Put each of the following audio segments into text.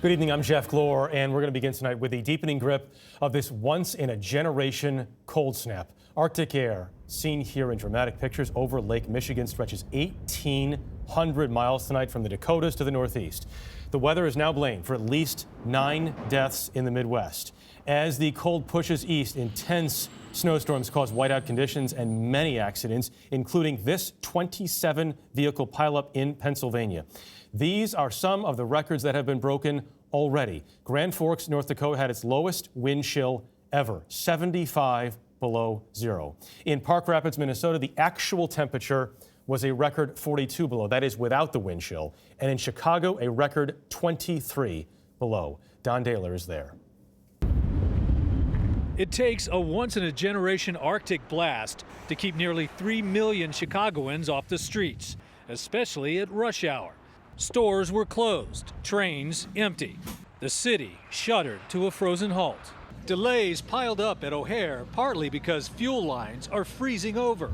Good evening, I'm Jeff Glor, and we're going to begin tonight with the deepening grip of this once-in-a-generation cold snap. Arctic air, seen here in dramatic pictures over Lake Michigan, stretches 1,800 miles tonight from the Dakotas to the Northeast. The weather is now blamed for at least 9 deaths in the Midwest. As the cold pushes east, intense snowstorms cause whiteout conditions and many accidents, including this 27-vehicle pileup in Pennsylvania. These are some of the records that have been broken already. Grand Forks, North Dakota had its lowest wind chill ever, 75 below zero. In Park Rapids, Minnesota, the actual temperature was a record 42 below. That is without the wind chill. And in Chicago, a record 23 below. Don Dahler is there. It takes a once-in-a-generation Arctic blast to keep nearly 3 million Chicagoans off the streets, especially at rush hour. Stores were closed, trains empty. The city shuttered to a frozen halt. Delays piled up at O'Hare, partly because fuel lines are freezing over.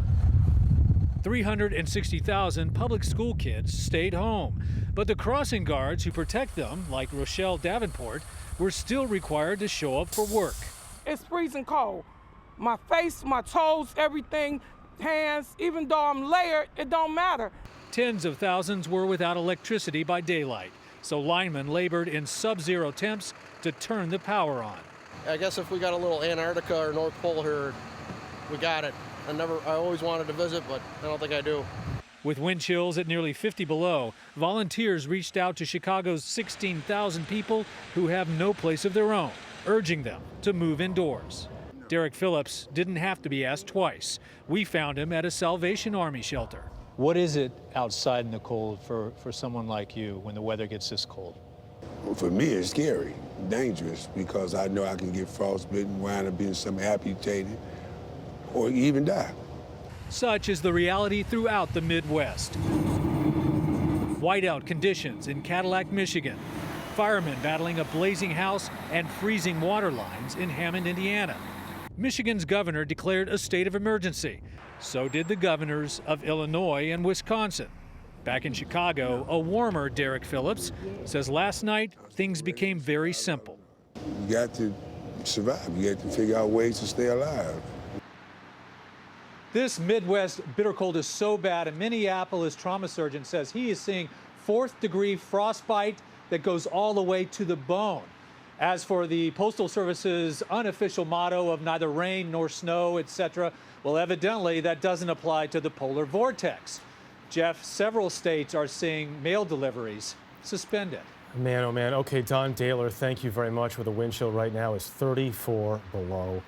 360,000 public school kids stayed home, but the crossing guards who protect them, like Rochelle Davenport, were still required to show up for work. It's freezing cold. My face, my toes, everything, hands, even though I'm layered, it don't matter. Tens of thousands were without electricity by daylight, so linemen labored in sub-zero temps to turn the power on. I guess if we got a little Antarctica or North Pole here, we got it. I always wanted to visit, but I don't think I do. With wind chills at nearly 50 below, volunteers reached out to Chicago's 16,000 people who have no place of their own, urging them to move indoors. Derek Phillips didn't have to be asked twice. We found him at a Salvation Army shelter. What is it outside in the cold for someone like you when the weather gets this cold? Well, for me, it's scary, dangerous, because I know I can get frostbitten, wind up being something amputated, or even die. Such is the reality throughout the Midwest. Whiteout conditions in Cadillac, Michigan. Firemen battling a blazing house and freezing water lines in Hammond, Indiana. Michigan's governor declared a state of emergency. So did the governors of Illinois and Wisconsin. Back in Chicago, a warmer Derek Phillips says last night things became very simple. You got to survive. You got to figure out ways to stay alive. This Midwest bitter cold is so bad, a Minneapolis trauma surgeon says he is seeing 4th-degree frostbite that goes all the way to the bone. As for the Postal Service's unofficial motto of neither rain nor snow, etc., well, evidently that doesn't apply to the polar vortex. Jeff, several states are seeing mail deliveries suspended. Man, oh man. Okay, Don Dahler, thank you very much. With the wind chill right now is 34 below.